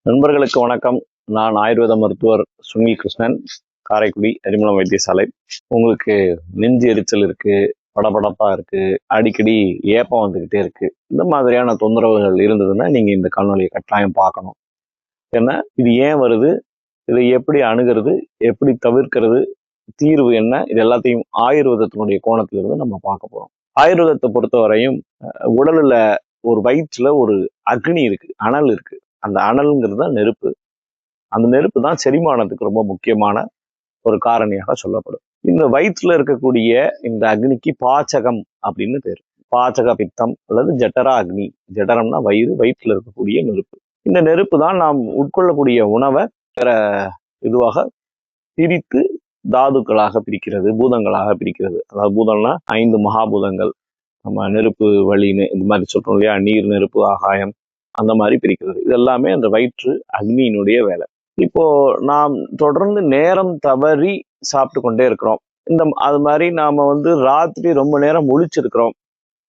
நண்பர்களுக்கு வணக்கம். நான் ஆயுர்வேத மருத்துவர் சுனில் கிருஷ்ணன், காரைக்குடி அரிமளம் வைத்தியசாலை. உங்களுக்கு நெஞ்சு எரிச்சல் இருக்கு, படபடப்பா இருக்கு, அடிக்கடி ஏப்பம் வந்துகிட்டே இருக்கு, இந்த மாதிரியான தொந்தரவுகள் இருந்ததுன்னா நீங்க இந்த காணொலியை கட்டாயம் பார்க்கணும். ஏன்னா இது ஏன் வருது, இதை எப்படி அணுகிறது, எப்படி தவிர்க்கிறது, தீர்வு என்ன, இது எல்லாத்தையும் ஆயுர்வேதத்தினுடைய கோணத்திலிருந்து நம்ம பார்க்க போறோம். ஆயுர்வேதத்தை பொறுத்தவரையும் உடல்ல ஒரு வயிற்றுல ஒரு அக்னி இருக்கு, அனல் இருக்கு. அந்த அனல்ங்கிறது தான் நெருப்பு. அந்த நெருப்பு தான் செரிமானத்துக்கு ரொம்ப முக்கியமான ஒரு காரணியாக சொல்லப்படும். இந்த வயிற்றுல இருக்கக்கூடிய இந்த அக்னிக்கு பாச்சகம் அப்படின்னு பேர். பாச்சக பித்தம் அல்லது ஜட்டரா அக்னி. ஜட்டரம்னா வயிறு, வயிற்றுல இருக்கக்கூடிய நெருப்பு. இந்த நெருப்பு தான் நாம் உட்கொள்ளக்கூடிய உணவை வேற இதுவாக பிரித்து தாதுக்களாக பிரிக்கிறது, பூதங்களாக பிரிக்கிறது. அதாவது பூதம்னா 5 மகாபூதங்கள். நம்ம நெருப்பு, வழின்னு இந்த மாதிரி சொல்றோம் இல்லையா, நீர், நெருப்பு, ஆகாயம், அந்த மாதிரி பிரிக்கிறது. இது எல்லாமே அந்த வயிற்று அக்னியினுடைய வேலை. இப்போ நாம் தொடர்ந்து நேரம் தவறி சாப்பிட்டு கொண்டே இருக்கிறோம். அது மாதிரி நாம ராத்திரி ரொம்ப நேரம் முழிச்சிருக்கிறோம்,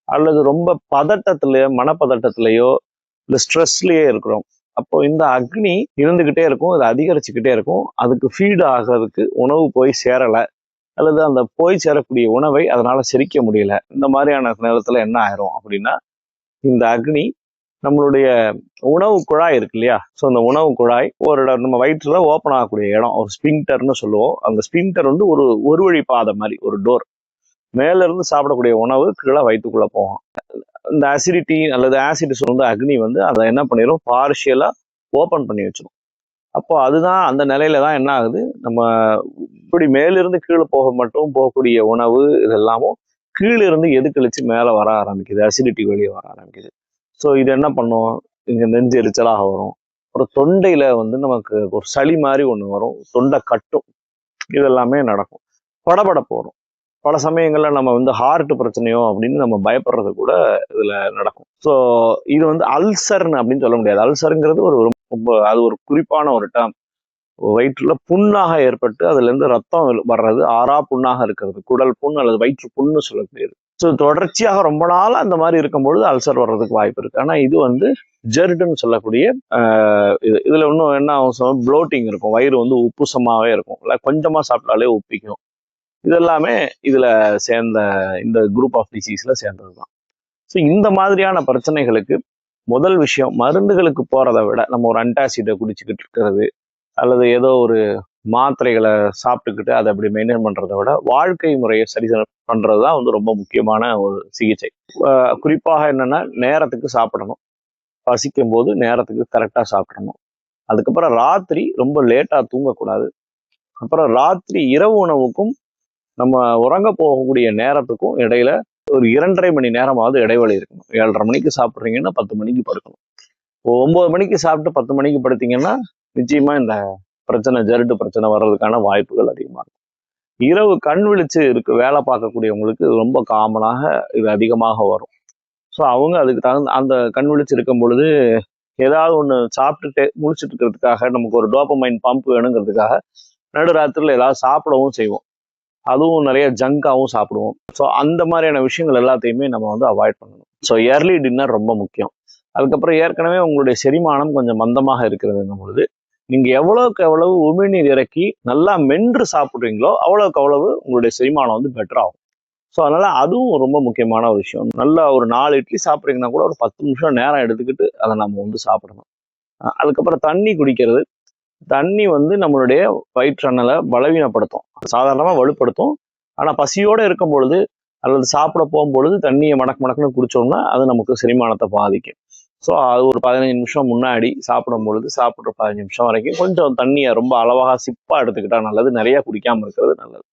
அல்லது ரொம்ப பதட்டத்திலயோ மனப்பதட்டத்திலேயோ இல்லை ஸ்ட்ரெஸ்லயே இருக்கிறோம். அப்போ இந்த அக்னி இருந்துகிட்டே இருக்கும், இது அதிகரிச்சுக்கிட்டே இருக்கும். அதுக்கு ஃபீடு ஆகிறதுக்கு உணவு போய் சேரலை, அல்லது அந்த போய் சேரக்கூடிய உணவை அதனால செரிக்க முடியல. இந்த மாதிரியான நேரத்துல என்ன ஆயிரும் அப்படின்னா, இந்த அக்னி நம்மளுடைய உணவு குழாய் இருக்கு இல்லையா, ஸோ அந்த உணவு குழாய் ஒரு நம்ம வயிற்றுல ஓப்பன் ஆகக்கூடிய இடம், ஒரு ஸ்பிங்டர்னு சொல்லுவோம். அந்த ஸ்பிங்டர் ஒரு வழி பாதை மாதிரி, ஒரு டோர். மேல இருந்து சாப்பிடக்கூடிய உணவு கீழே வயிற்றுக்குள்ள போகும். இந்த அசிடிட்டி அல்லது ஆசிட்ஸ் அக்னி அதை என்ன பண்ணிடும், பார்ஷியலா ஓப்பன் பண்ணி வச்சிடும். அப்போ அதுதான் அந்த நிலையில தான் என்ன ஆகுது, நம்ம இப்படி மேலிருந்து கீழே போகக்கூடிய உணவு இதெல்லாமும் கீழிருந்து எதுக்கழிச்சு மேலே வர ஆரம்பிக்குது, அசிடிட்டி வெளியே வர ஆரம்பிக்குது. ஸோ இது என்ன பண்ணும், இங்கே நெஞ்சு எரிச்சலாக வரும். அப்புறம் தொண்டையில நமக்கு ஒரு சளி மாதிரி ஒன்று வரும், தொண்டை கட்டும், இதெல்லாமே நடக்கும். படபடப்பு வரும். பல சமயங்கள்ல நம்ம ஹார்ட் பிரச்சனையோ அப்படின்னு நம்ம பயப்படுறது கூட இதுல நடக்கும். ஸோ இது அல்சர்னு அப்படின்னு சொல்ல முடியாது. அல்சருங்கிறது அது ஒரு குறிப்பான ஒரு டேர்ம். வயிற்றுல புண்ணாக ஏற்பட்டு அதுல இருந்து ரத்தம் வர்றது, ஆறா புண்ணாக இருக்கிறது, குடல் புண் அல்லது வயிற்று புண்ணு சொல்லக்கூடியது. ஸோ தொடர்ச்சியாக ரொம்ப நாள் அந்த மாதிரி இருக்கும்பொழுது அல்சர் வர்றதுக்கு வாய்ப்பு இருக்கு. ஆனா இது ஜெர்டுன்னு சொல்லக்கூடிய இதுல இன்னும் என்ன அவசரம், ப்ளோட்டிங் இருக்கும், வயிறு உப்புசமாவே இருக்கும், இல்லை கொஞ்சமா சாப்பிட்டாலே உப்பிக்கும். இதெல்லாமே இதுல சேர்ந்த இந்த குரூப் ஆஃப் டிசீஸ்ல சேர்ந்ததுதான். ஸோ இந்த மாதிரியான பிரச்சனைகளுக்கு முதல் விஷயம், மருந்துகளுக்கு போறதை விட நம்ம ஒரு அன்டாசிடை குடிச்சுக்கிட்டு இருக்கிறது, அல்லது ஏதோ ஒரு மாத்திரைகளை சாப்பிட்டுக்கிட்டு அதை அப்படி மெயின்டைன் பண்றதை விட வாழ்க்கை முறையை சரி பண்றதுதான் ரொம்ப முக்கியமான ஒரு சிகிச்சை. குறிப்பாக என்னன்னா, நேரத்துக்கு சாப்பிடணும், பசிக்கும் போது நேரத்துக்கு கரெக்டா சாப்பிடணும். அதுக்கப்புறம் ராத்திரி ரொம்ப லேட்டா தூங்கக்கூடாது. அப்புறம் ராத்திரி இரவு உணவுக்கும் நம்ம உறங்க போகக்கூடிய நேரத்துக்கும் இடையில ஒரு 2.5 மணி நேரமாவது இடைவெளி இருக்கணும். 7:30 மணிக்கு சாப்பிட்றீங்கன்னா 10 மணிக்கு படுக்கணும். 9 மணிக்கு சாப்பிட்டு 10 மணிக்கு படுத்தீங்கன்னா நிச்சயமா இந்த பிரச்சனை, ஜெர்டு பிரச்சனை வர்றதுக்கான வாய்ப்புகள் அதிகமாக இருக்கும். இரவு கண் விழிச்சு வேலை பார்க்கக்கூடியவங்களுக்கு ரொம்ப காமனாக இது அதிகமாக வரும். ஸோ அவங்க அதுக்கு தகுந்த அந்த கண் விழிச்சு இருக்கும் பொழுது ஏதாவது ஒன்று சாப்பிட்டுட்டு முடிச்சுட்டு இருக்கிறதுக்காக, நமக்கு ஒரு டோபமைன் பம்ப் வேணுங்கிறதுக்காக நடுராத்திரியில் ஏதாவது சாப்பிடவும் செய்வோம். அதுவும் நிறைய ஜங்காவும் சாப்பிடுவோம். ஸோ அந்த மாதிரியான விஷயங்கள் எல்லாத்தையுமே நம்ம அவாய்ட் பண்ணணும். ஸோ ஏர்லி டின்னர் ரொம்ப முக்கியம். அதுக்கப்புறம் ஏற்கனவே உங்களுடைய செரிமானம் கொஞ்சம் மந்தமாக இருக்கிறதுங்கும் பொழுது நீங்க எவ்வளவுக்கு எவ்வளவு உமிழ்நீர் இறக்கி நல்லா மென்று சாப்பிட்றீங்களோ அவ்வளவுக்கு அவ்வளவு உங்களுடைய செரிமானம் பெட்டர் ஆகும். ஸோ அதனால அதுவும் ரொம்ப முக்கியமான ஒரு விஷயம். நல்லா ஒரு 4 இட்லி சாப்பிட்றீங்கன்னா கூட ஒரு 10 நிமிஷம் நேரம் எடுத்துக்கிட்டு அதை நம்ம சாப்பிடணும். அதுக்கப்புறம் தண்ணி குடிக்கிறது. தண்ணி நம்மளுடைய வயிற்றணலை பலவீனப்படுத்தும், சாதாரணமா வலுப்படுத்தும். ஆனா பசியோட இருக்கும் பொழுது அல்லது சாப்பிட போகும்பொழுது தண்ணியை மடக்குன்னு குடிச்சோம்னா அது நமக்கு செரிமானத்தை பாதிக்கும். ஸோ அது ஒரு 15 நிமிஷம் முன்னாடி சாப்பிடும் பொழுது, சாப்பிட்ற 15 நிமிஷம் வரைக்கும் கொஞ்சம் தண்ணியை ரொம்ப அளவாக சிப்பா எடுத்துக்கிட்டா நல்லது, நிறைய குடிக்காம இருக்கிறது நல்லது.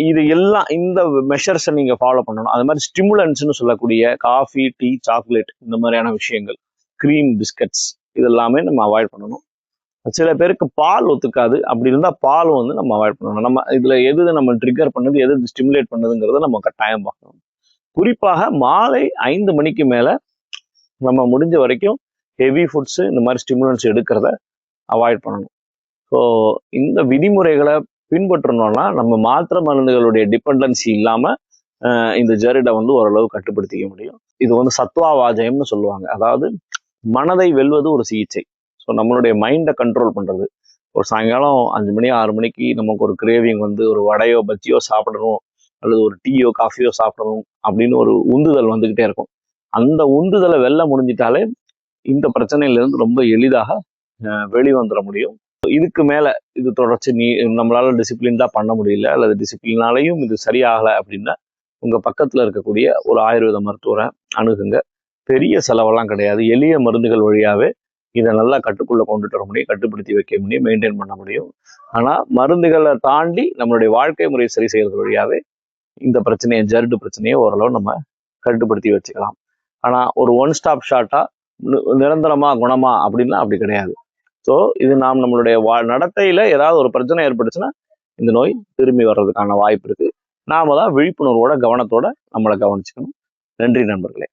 இது எல்லாம் இந்த மெஷர்ஸை நீங்க ஃபாலோ பண்ணணும். அது மாதிரி ஸ்டிமுலன்ஸ்னு சொல்லக்கூடிய காஃபி, டீ, சாக்லேட், இந்த மாதிரியான விஷயங்கள், கிரீம், பிஸ்கட்ஸ், இதெல்லாமே நம்ம அவாய்ட் பண்ணணும். சில பேருக்கு பால் ஒத்துக்காது. அப்படி இருந்தா பாலும் நம்ம அவாய்ட் பண்ணணும். நம்ம இதுல எது நம்ம ட்ரிகர் பண்ணுது, எது ஸ்டிமுலேட் பண்ணுதுங்கிறத நம்ம கட்டாயம் பார்க்கணும். குறிப்பாக மாலை 5 மணிக்கு மேல நம்ம முடிஞ்ச வரைக்கும் ஹெவி ஃபுட்ஸ், இந்த மாதிரி ஸ்டிமுலன்ஸ் எடுக்கிறத அவாய்ட் பண்ணணும். ஸோ இந்த விதிமுறைகளை பின்பற்றணும்னா நம்ம மாத்திரை மருந்துகளுடைய டிபெண்டன்சி இல்லாம இந்த ஜெர்டை ஓரளவு கட்டுப்படுத்திக்க முடியும். இது சத்வா வாஜயம்னு சொல்லுவாங்க. அதாவது மனதை வெல்வது ஒரு சிகிச்சை. ஸோ ஸோ நம்மளுடைய மைண்டை கண்ட்ரோல் பண்ணுறது. ஒரு சாயங்காலம் 5 மணி 6 மணிக்கு நமக்கு ஒரு கிரேவிங் வந்து ஒரு வடையோ பஜ்ஜியோ சாப்பிடணும், அல்லது ஒரு டீயோ காஃபியோ சாப்பிடணும் அப்படின்னு ஒரு உந்துதல் வந்துக்கிட்டே இருக்கும். அந்த உந்துதலை வெல்ல முடிஞ்சிட்டாலே இந்த பிரச்சனையிலிருந்து ரொம்ப எளிதாக வெளிவந்துட முடியும். இதுக்கு மேலே இது தொடர்ச்சி நம்மளால டிசிப்ளின்டாக பண்ண முடியல, அல்லது டிசிப்ளினாலையும் இது சரியாகலை அப்படின்னா உங்கள் பக்கத்தில் இருக்கக்கூடிய ஒரு ஆயுர்வேத மருத்துவரை அணுகுங்க. பெரிய செலவெல்லாம் கிடையாது. எளிய மருந்துகள் வழியாகவே இதை நல்லா கட்டுக்குள்ளே கொண்டுட்டு வர முடியும், கட்டுப்படுத்தி வைக்க முடியும், மெயின்டைன் பண்ண முடியும். ஆனால் மருந்துகளை தாண்டி நம்மளுடைய வாழ்க்கை முறை சரி செய்கிறது வழியாகவே இந்த பிரச்சனையை, ஜர்டு பிரச்சனையை ஓரளவு நம்ம கட்டுப்படுத்தி வச்சுக்கலாம். ஆனால் ஒரு ஒன் ஸ்டாப் ஷார்ட்டாக நிரந்தரமா குணமா அப்படின்னா அப்படி கிடையாது. ஸோ இது நம்மளுடைய நடத்தையில ஏதாவது ஒரு பிரச்சனை ஏற்பட்டுச்சுன்னா இந்த நோய் திரும்பி வர்றதுக்கான வாய்ப்பு இருக்கு. நாம தான் விழிப்புணர்வோட கவனத்தோட நம்மளை கவனிச்சுக்கணும். நன்றி நண்பர்களே.